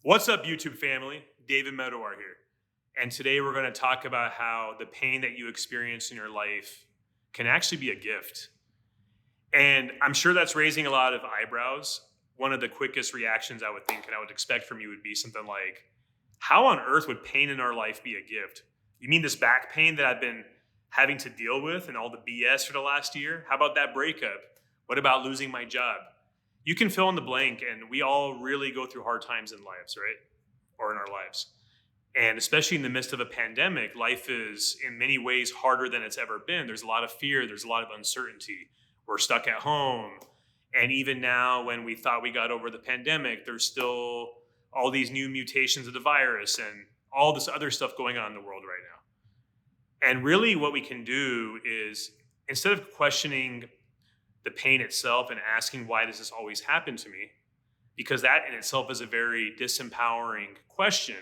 What's up, YouTube family? David Medowar here. And today we're going to talk about how the pain that you experience in your life can actually be a gift. And I'm sure that's raising a lot of eyebrows. One of the quickest reactions I would think and I would expect from you would be something like, how on earth would pain in our life be a gift? You mean this back pain that I've been having to deal with and all the BS for the last year? How about that breakup? What about losing my job? You can fill in the blank, and we all really go through hard times in lives, right? Or in our lives. And especially in the midst of a pandemic, life is in many ways harder than it's ever been. There's a lot of fear, there's a lot of uncertainty. We're stuck at home. And even now, when we thought we got over the pandemic, there's still all these new mutations of the virus and all this other stuff going on in the world right now. And really, what we can do is instead of questioning the pain itself and asking, why does this always happen to me? Because that in itself is a very disempowering question.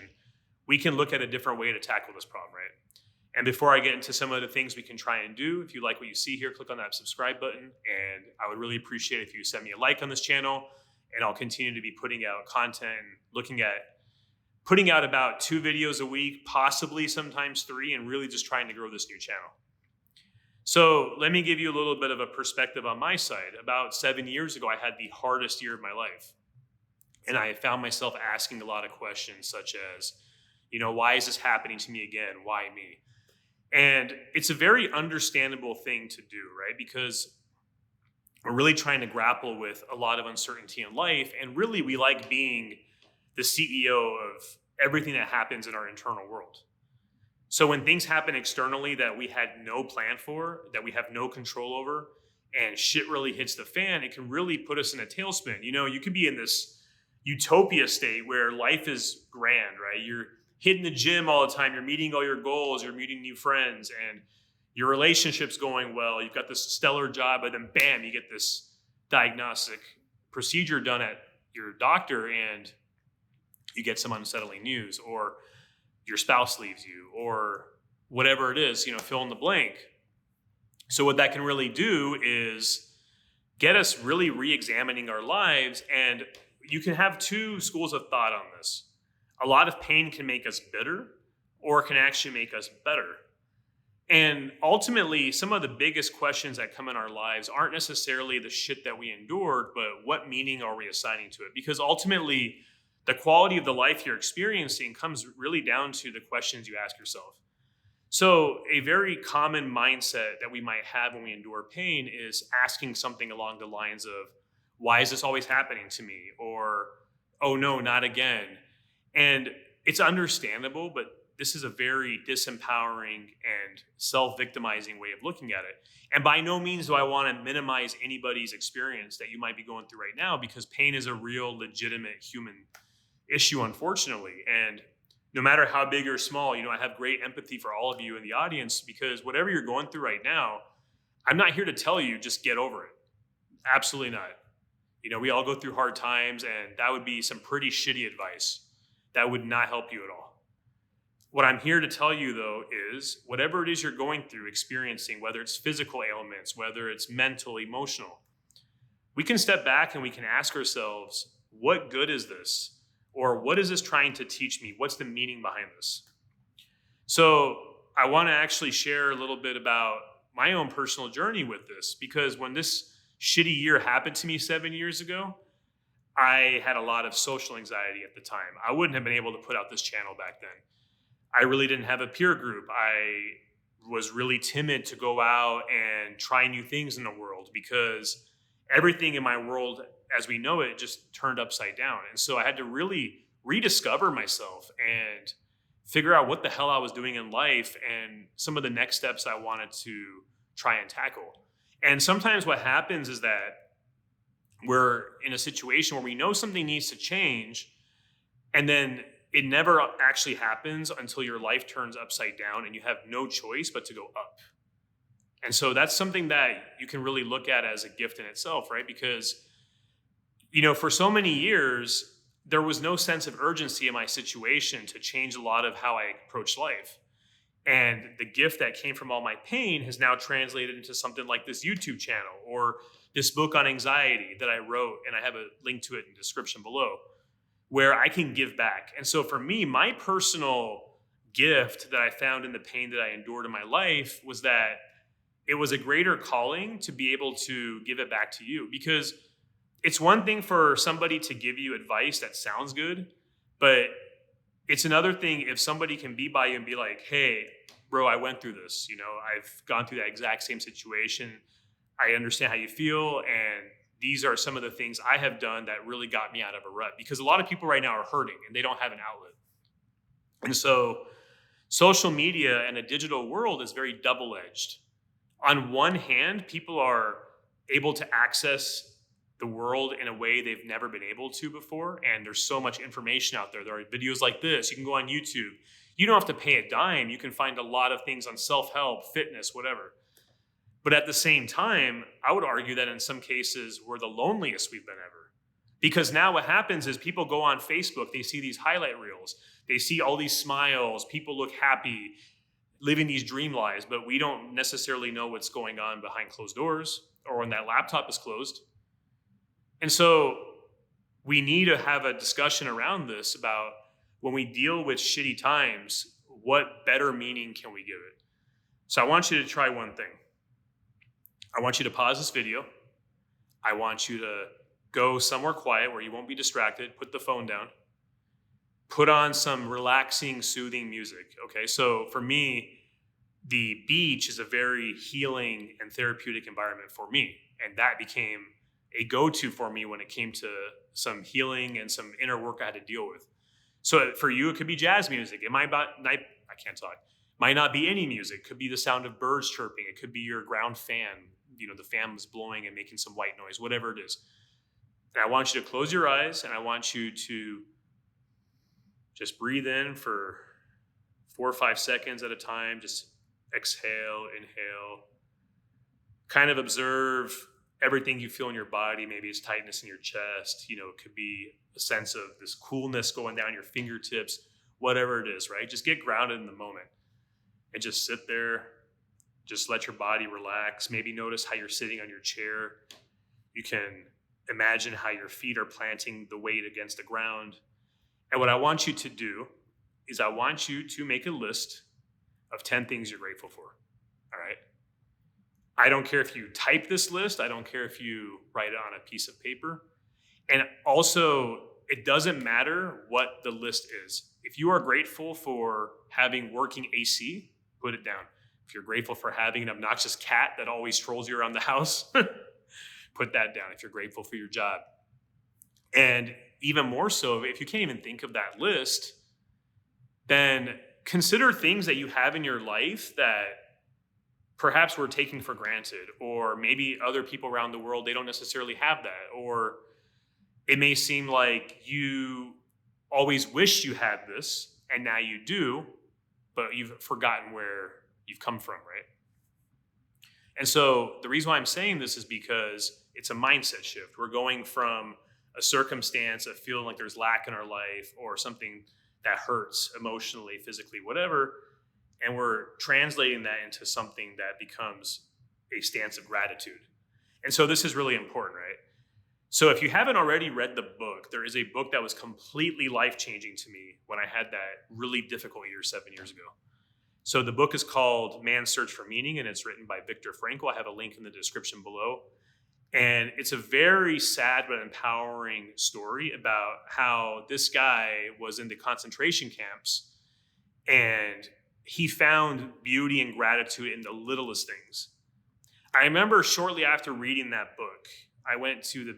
We can look at a different way to tackle this problem, right? And before I get into some of the things we can try and do, if you like what you see here, click on that subscribe button. And I would really appreciate if you send me a like on this channel. And I'll continue to be putting out content and putting out about 2 videos a week, possibly sometimes 3, and really just trying to grow this new channel. So let me give you a little bit of a perspective on my side. About 7 years ago, I had the hardest year of my life. And I found myself asking a lot of questions such as, why is this happening to me again? Why me? And it's a very understandable thing to do, right? Because we're really trying to grapple with a lot of uncertainty in life. And really, we like being the CEO of everything that happens in our internal world. So when things happen externally that we had no plan for, that we have no control over, and shit really hits the fan, it can really put us in a tailspin. You could be in this utopia state where life is grand, right? You're hitting the gym all the time, you're meeting all your goals, you're meeting new friends, and your relationship's going well. You've got this stellar job, but then bam, you get this diagnostic procedure done at your doctor and you get some unsettling news, or your spouse leaves you, or whatever it is, fill in the blank. So what that can really do is get us really re-examining our lives. And you can have 2 schools of thought on this. A lot of pain can make us bitter, or it can actually make us better. And ultimately, some of the biggest questions that come in our lives aren't necessarily the shit that we endured, but what meaning are we assigning to it? Because ultimately, the quality of the life you're experiencing comes really down to the questions you ask yourself. So a very common mindset that we might have when we endure pain is asking something along the lines of, why is this always happening to me? Or, oh no, not again. And it's understandable, but this is a very disempowering and self-victimizing way of looking at it. And by no means do I want to minimize anybody's experience that you might be going through right now, because pain is a real, legitimate human issue, unfortunately. And no matter how big or small, I have great empathy for all of you in the audience, because whatever you're going through right now, I'm not here to tell you just get over it. Absolutely not. We all go through hard times, and that would be some pretty shitty advice. That would not help you at all. What I'm here to tell you, though, is whatever it is you're going through, experiencing, whether it's physical ailments, whether it's mental, emotional, we can step back and we can ask ourselves, what good is this? Or what is this trying to teach me? What's the meaning behind this? So I want to actually share a little bit about my own personal journey with this, because when this shitty year happened to me 7 years ago, I had a lot of social anxiety at the time. I wouldn't have been able to put out this channel back then. I really didn't have a peer group. I was really timid to go out and try new things in the world, because everything in my world as we know it just turned upside down. And so I had to really rediscover myself and figure out what the hell I was doing in life and some of the next steps I wanted to try and tackle. And sometimes what happens is that we're in a situation where we know something needs to change, and then it never actually happens until your life turns upside down and you have no choice but to go up. And so that's something that you can really look at as a gift in itself, right? Because, for so many years, there was no sense of urgency in my situation to change a lot of how I approach life. And the gift that came from all my pain has now translated into something like this YouTube channel or this book on anxiety that I wrote, and I have a link to it in the description below, where I can give back. And so for me, my personal gift that I found in the pain that I endured in my life was that it was a greater calling to be able to give it back to you. Because it's one thing for somebody to give you advice that sounds good, but it's another thing if somebody can be by you and be like, hey, bro, I went through this. I've gone through that exact same situation. I understand how you feel. And these are some of the things I have done that really got me out of a rut. Because a lot of people right now are hurting and they don't have an outlet. And so social media and a digital world is very double-edged. On one hand, people are able to access the world in a way they've never been able to before. And there's so much information out there. There are videos like this. You can go on YouTube. You don't have to pay a dime. You can find a lot of things on self-help, fitness, whatever. But at the same time, I would argue that in some cases, we're the loneliest we've been ever. Because now what happens is people go on Facebook, they see these highlight reels, they see all these smiles, people look happy, living these dream lives, but we don't necessarily know what's going on behind closed doors or when that laptop is closed. And so we need to have a discussion around this about when we deal with shitty times, what better meaning can we give it? So I want you to try one thing. I want you to pause this video. I want you to go somewhere quiet where you won't be distracted. Put the phone down. Put on some relaxing, soothing music. Okay, so for me, the beach is a very healing and therapeutic environment for me. And that became a go-to for me when it came to some healing and some inner work I had to deal with. So for you, it could be jazz music. It might not, I can't talk. Might not be any music. It could be the sound of birds chirping. It could be your ground fan. The fan was blowing and making some white noise, whatever it is. And I want you to close your eyes and I want you to just breathe in for 4 or 5 seconds at a time. Just exhale, inhale. Kind of observe everything you feel in your body. Maybe it's tightness in your chest. It could be a sense of this coolness going down your fingertips, whatever it is, right? Just get grounded in the moment and just sit there. Just let your body relax. Maybe notice how you're sitting on your chair. You can imagine how your feet are planting the weight against the ground. And what I want you to do is I want you to make a list of 10 things you're grateful for. All right? I don't care if you type this list. I don't care if you write it on a piece of paper. And also, it doesn't matter what the list is. If you are grateful for having working AC, put it down. If you're grateful for having an obnoxious cat that always trolls you around the house, put that down. If you're grateful for your job. And even more so, if you can't even think of that list, then consider things that you have in your life that perhaps we're taking for granted, or maybe other people around the world, they don't necessarily have that. Or it may seem like you always wished you had this and now you do, but you've forgotten where you've come from, right? And so the reason why I'm saying this is because it's a mindset shift. We're going from a circumstance of feeling like there's lack in our life or something that hurts emotionally, physically, whatever, and we're translating that into something that becomes a stance of gratitude. And so this is really important, right? So if you haven't already read the book, there is a book that was completely life-changing to me when I had that really difficult year 7 years ago. So the book is called Man's Search for Meaning, and it's written by Viktor Frankl. I have a link in the description below. And it's a very sad but empowering story about how this guy was in the concentration camps and he found beauty and gratitude in the littlest things. I remember shortly after reading that book, I went to the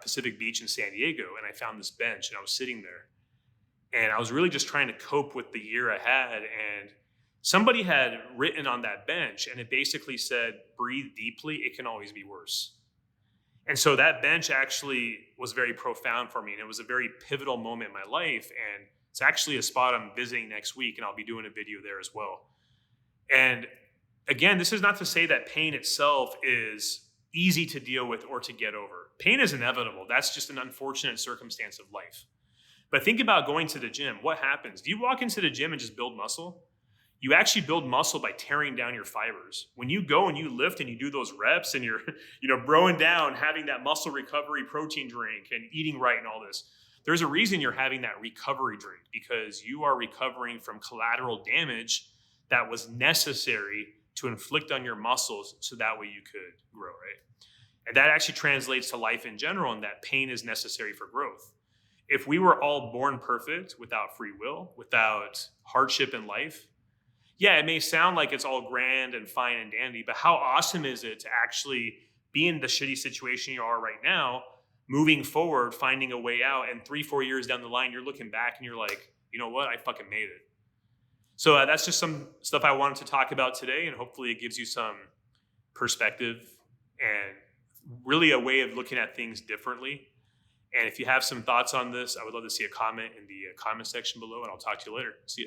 Pacific Beach in San Diego and I found this bench and I was sitting there. And I was really just trying to cope with the year I had. And somebody had written on that bench and it basically said, breathe deeply, it can always be worse. And so that bench actually was very profound for me. And it was a very pivotal moment in my life. And it's actually a spot I'm visiting next week. And I'll be doing a video there as well. And again, this is not to say that pain itself is easy to deal with or to get over. Pain is inevitable. That's just an unfortunate circumstance of life. But think about going to the gym. What happens? Do you walk into the gym and just build muscle? You actually build muscle by tearing down your fibers. When you go and you lift and you do those reps and you're, broing down, having that muscle recovery protein drink and eating right and all this, there's a reason you're having that recovery drink, because you are recovering from collateral damage that was necessary to inflict on your muscles so that way you could grow, right? And that actually translates to life in general, and that pain is necessary for growth. If we were all born perfect without free will, without hardship in life, yeah, it may sound like it's all grand and fine and dandy, but how awesome is it to actually be in the shitty situation you are right now, moving forward, finding a way out, and 3-4 years down the line, you're looking back and you're like, you know what, I fucking made it. So that's just some stuff I wanted to talk about today, and hopefully it gives you some perspective and really a way of looking at things differently. And if you have some thoughts on this, I would love to see a comment in the comment section below, and I'll talk to you later. See you.